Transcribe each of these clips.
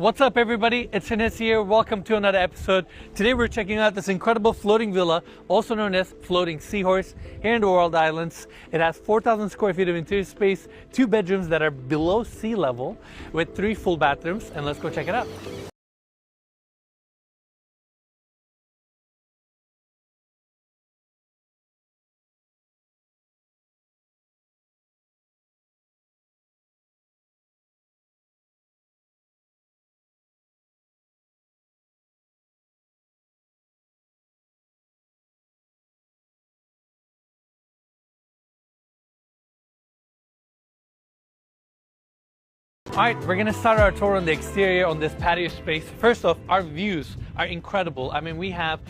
What's up everybody, it's Ines here. Welcome to another episode. Today we're checking out this incredible floating villa, also known as Floating Seahorse, here in the World Islands. It has 4,000 square feet of interior space, 2 bedrooms that are below sea level with 3 full bathrooms, and let's go check it out. Alright, we're gonna start our tour on the exterior on this patio space. First off, our views are incredible. I mean, we have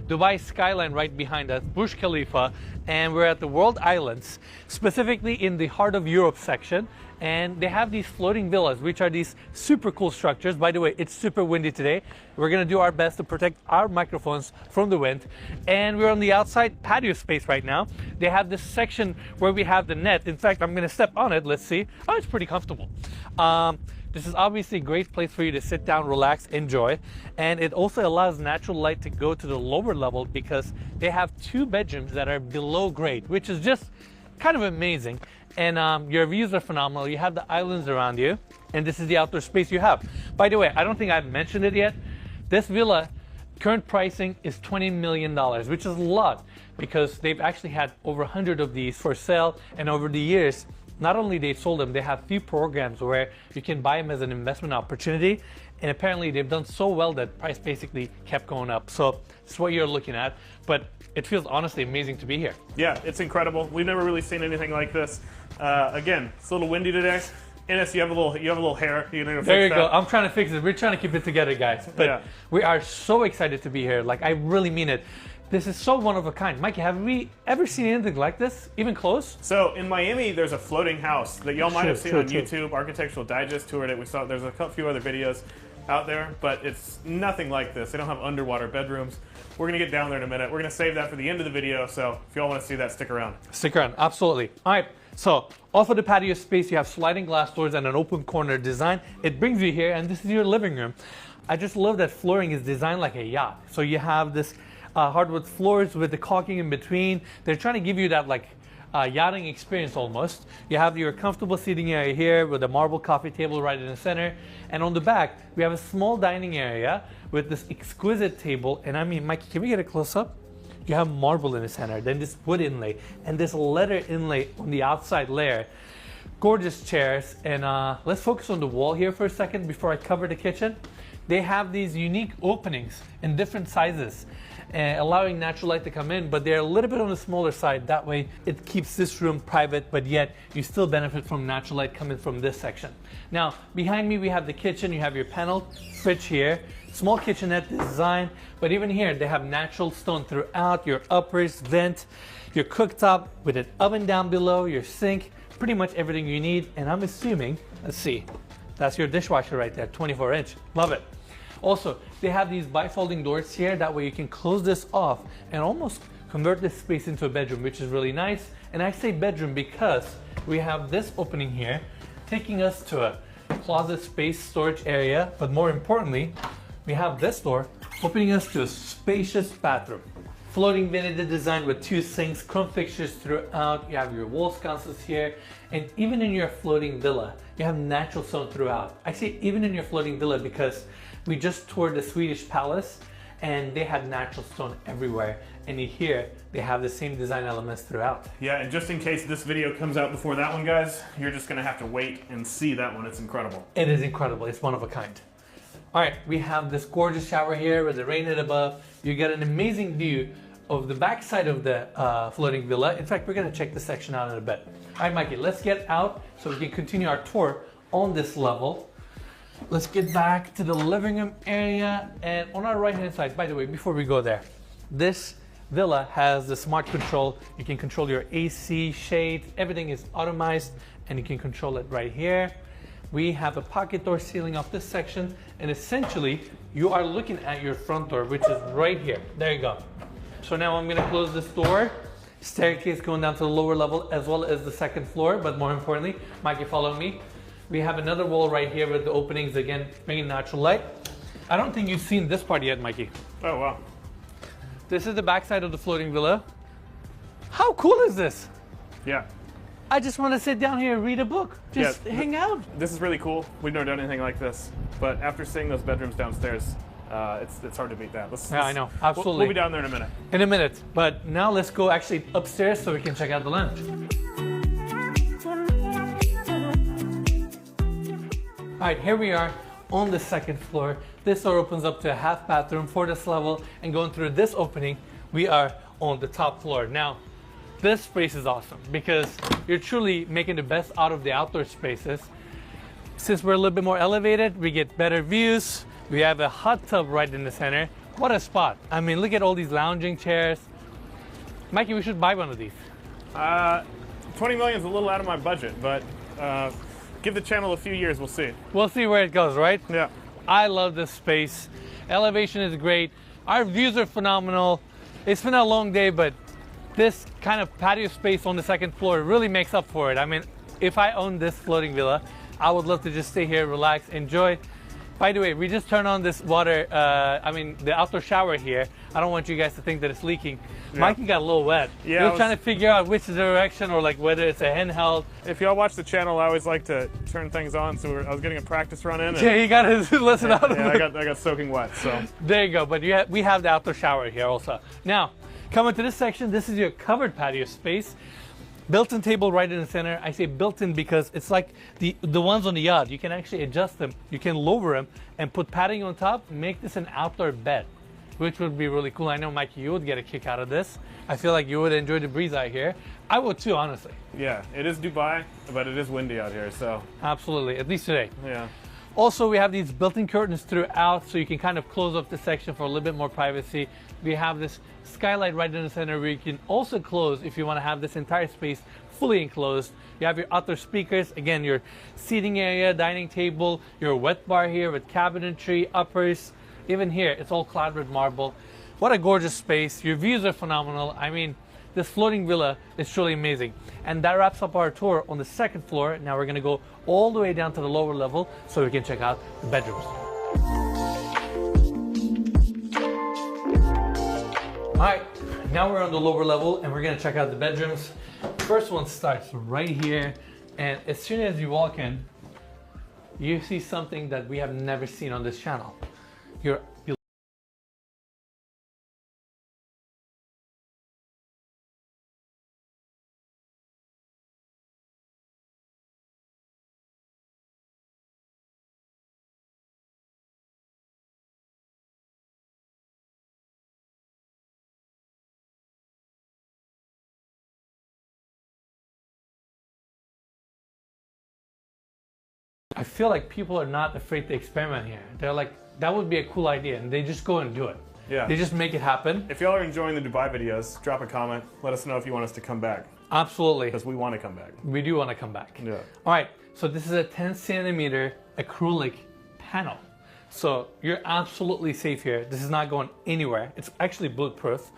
Dubai skyline right behind us, Burj Khalifa, and we're at the World Islands, specifically in the Heart of Europe section. And they have these floating villas, which are these super cool structures. By the way, it's super windy today. We're gonna do our best to protect our microphones from the wind. And we're on the outside patio space right now. They have this section where we have the net. In fact, I'm gonna step on it, let's see. Oh, it's pretty comfortable. This is obviously a great place for you to sit down, relax, enjoy. And it also allows natural light to go to the lower level because they have 2 bedrooms that are below grade, which is just kind of amazing. And your views are phenomenal. You have the islands around you, and this is the outdoor space you have. By the way, I don't think I've mentioned it yet. This villa, current pricing is $20 million, which is a lot because they've actually had over 100 of these for sale, and over the years, not only they've sold them, they have few programs where you can buy them as an investment opportunity, and apparently they've done so well that price basically kept going up. So it's what you're looking at, but it feels honestly amazing to be here. Yeah, it's incredible. We've never really seen anything like this. Again, it's a little windy today. Ines, you have a little hair. There you go. I'm trying to fix it. We're trying to keep it together, guys. But yeah, we are so excited to be here. Like, I really mean it. This is so one of a kind. Mikey, have we ever seen anything like this, even close? So in Miami, there's a floating house that y'all might have seen on YouTube. Architectural Digest toured it. We saw there's a few other videos out there, but it's nothing like this. They don't have underwater bedrooms. We're gonna get down there in a minute. We're gonna save that for the end of the video, so if y'all wanna see that, stick around. Stick around, absolutely. All right, so off of the patio space, you have sliding glass doors and an open corner design. It brings you here, and this is your living room. I just love that flooring is designed like a yacht. So you have this hardwood floors with the caulking in between. They're trying to give you that like yachting experience almost. You have your comfortable seating area here with a marble coffee table right in the center. And on the back, we have a small dining area with this exquisite table. And I mean, Mikey, can we get a close up? You have marble in the center, then this wood inlay, and this leather inlay on the outside layer. Gorgeous chairs. And let's focus on the wall here for a second before I cover the kitchen. They have these unique openings in different sizes, allowing natural light to come in, but they're a little bit on the smaller side. That way it keeps this room private, but yet you still benefit from natural light coming from this section. Now, behind me we have the kitchen. You have your paneled fridge here, small kitchenette design, but even here they have natural stone throughout, your uppers, vent, your cooktop with an oven down below, your sink, pretty much everything you need. And I'm assuming, let's see, that's your dishwasher right there, 24-inch. Love it. Also, they have these bifolding doors here. That way you can close this off and almost convert this space into a bedroom, which is really nice. And I say bedroom because we have this opening here, taking us to a closet space storage area. But more importantly, we have this door opening us to a spacious bathroom. Floating vanity design with 2 sinks, chrome fixtures throughout. You have your wall sconces here. And even in your floating villa, you have natural stone throughout. I say even in your floating villa because we just toured the Swedish palace and they had natural stone everywhere. And here, they have the same design elements throughout. Yeah, and just in case this video comes out before that one, guys, you're just gonna have to wait and see that one. It's incredible. It is incredible. It's one of a kind. All right, we have this gorgeous shower here with the rainette above. You get an amazing view of the back side of the floating villa. In fact, we're gonna check this section out in a bit. All right, Mikey, let's get out so we can continue our tour on this level. Let's get back to the living room area, and on our right hand side, by the way, before we go there, this villa has the smart control. You can control your AC, shades, everything is automized, and you can control it right here. We have a pocket door sealing off this section, and essentially you are looking at your front door, which is right here. There you go. So now I'm gonna close this door. Staircase going down to the lower level as well as the second floor, but more importantly, Mikey, follow me. We have another wall right here with the openings again, bringing natural light. I don't think you've seen this part yet, Mikey. Oh, wow. This is the backside of the floating villa. How cool is this? Yeah. I just want to sit down here and read a book. Just hang out. This is really cool. We've never done anything like this. But after seeing those bedrooms downstairs, it's hard to beat that. I know. Absolutely. We'll be down there in a minute. In a minute. But now let's go actually upstairs so we can check out the lounge. All right, here we are on the second floor. This door opens up to a half bathroom for this level, and going through this opening, we are on the top floor. Now, this space is awesome because you're truly making the best out of the outdoor spaces. Since we're a little bit more elevated, we get better views. We have a hot tub right in the center. What a spot. I mean, look at all these lounging chairs. Mikey, we should buy one of these. 20 million is a little out of my budget, but give the channel a few years, we'll see. We'll see where it goes, right? Yeah. I love this space. Elevation is great. Our views are phenomenal. It's been a long day, but this kind of patio space on the second floor really makes up for it. I mean, if I owned this floating villa, I would love to just stay here, relax, enjoy. By the way, we just turned on this water, the outdoor shower here. I don't want you guys to think that it's leaking. Yeah. Mikey got a little wet. Yeah, he was trying to figure out which direction or like whether it's a handheld. If y'all watch the channel, I always like to turn things on, so I was getting a practice run in. Yeah, you got to listen out. Yeah, I got soaking wet, so. There you go, but we have the outdoor shower here also. Now, coming to this section, this is your covered patio space. Built-in table right in the center. I say built-in because it's like the ones on the yacht. You can actually adjust them. You can lower them and put padding on top. Make this an outdoor bed, which would be really cool. I know, Mikey, you would get a kick out of this. I feel like you would enjoy the breeze out here. I would too, honestly. Yeah, it is Dubai, but it is windy out here, so. Absolutely, at least today. Yeah. Also, we have these built-in curtains throughout, so you can kind of close off the section for a little bit more privacy. We have this skylight right in the center where you can also close if you want to have this entire space fully enclosed. You have your outdoor speakers, again, your seating area, dining table, your wet bar here with cabinetry, uppers. Even here, it's all clad with marble. What a gorgeous space. Your views are phenomenal. I mean, this floating villa is truly amazing. And that wraps up our tour on the second floor. Now we're gonna go all the way down to the lower level so we can check out the bedrooms. All right, now we're on the lower level and we're gonna check out the bedrooms. First one starts right here. And as soon as you walk in, you see something that we have never seen on this channel. I feel like people are not afraid to experiment here. They're like, that would be a cool idea, and they just go and do it. Yeah. They just make it happen. If y'all are enjoying the Dubai videos, drop a comment. Let us know if you want us to come back. Absolutely. Because we want to come back. We do want to come back. Yeah. All right, so this is a 10 centimeter acrylic panel. So you're absolutely safe here. This is not going anywhere. It's actually bulletproof.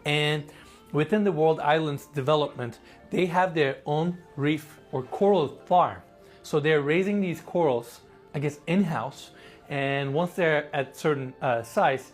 And within the World Islands development, they have their own reef or coral farm. So they're raising these corals, I guess, in-house. And once they're at certain size,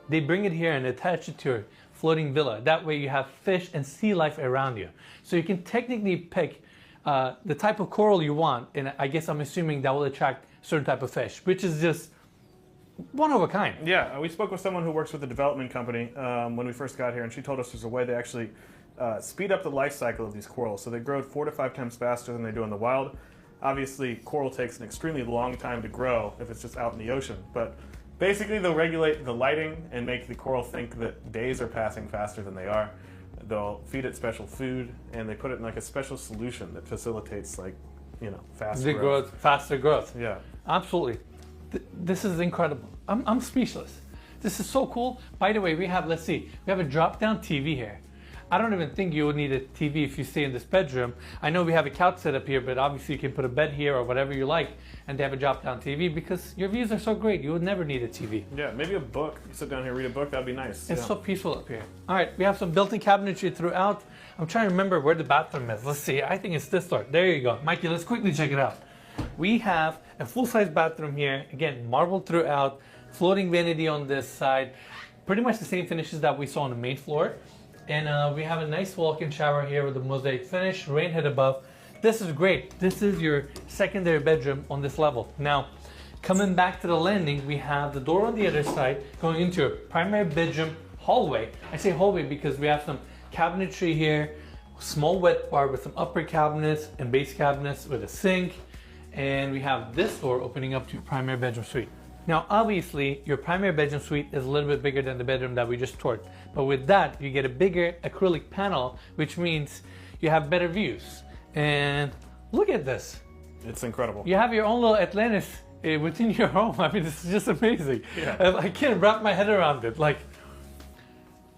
they bring it here and attach it to your floating villa. That way you have fish and sea life around you. So you can technically pick the type of coral you want. And I guess I'm assuming that will attract certain type of fish, which is just one of a kind. Yeah, we spoke with someone who works with a development company when we first got here, and she told us there's a way they actually speed up the life cycle of these corals. So they grow 4 to 5 times faster than they do in the wild. Obviously, coral takes an extremely long time to grow if it's just out in the ocean. But basically, they'll regulate the lighting and make the coral think that days are passing faster than they are. They'll feed it special food, and they put it in like a special solution that facilitates, like, you know, faster growth. Yeah, absolutely. This is incredible. I'm speechless. This is so cool. By the way, we have, let's see, we have a drop-down TV here. I don't even think you would need a TV if you stay in this bedroom. I know we have a couch set up here, but obviously you can put a bed here or whatever you like, and they have a drop-down TV because your views are so great. You would never need a TV. Yeah, maybe a book. You sit down here, read a book, that'd be nice. It's so peaceful up here. All right, we have some built-in cabinetry throughout. I'm trying to remember where the bathroom is. Let's see, I think it's this door. There you go. Mikey, let's quickly check it out. We have a full-size bathroom here. Again, marble throughout, floating vanity on this side. Pretty much the same finishes that we saw on the main floor. And we have a nice walk-in shower here with a mosaic finish, rain head above. This is great. This is your secondary bedroom on this level. Now, coming back to the landing, we have the door on the other side going into your primary bedroom hallway. I say hallway because we have some cabinetry here, small wet bar with some upper cabinets and base cabinets with a sink. And we have this door opening up to your primary bedroom suite. Now, obviously, your primary bedroom suite is a little bit bigger than the bedroom that we just toured. But with that, you get a bigger acrylic panel, which means you have better views. And look at this. It's incredible. You have your own little Atlantis within your home. I mean, this is just amazing. Yeah. I can't wrap my head around it. Like,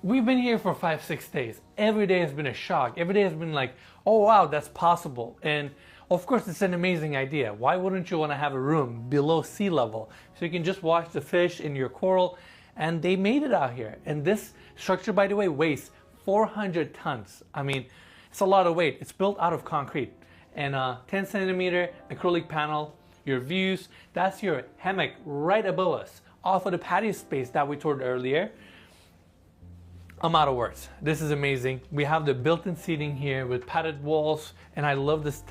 we've been here for 5-6 days. Every day has been a shock. Every day has been like, oh wow, that's possible. And of course, it's an amazing idea. Why wouldn't you want to have a room below sea level so you can just watch the fish in your coral? And they made it out here. And this structure, by the way, weighs 400 tons. I mean, it's a lot of weight. It's built out of concrete. And 10 centimeter acrylic panel, your views, that's your hammock right above us, off of the patio space that we toured earlier. I'm out of words. This is amazing. We have the built-in seating here with padded walls, and I love this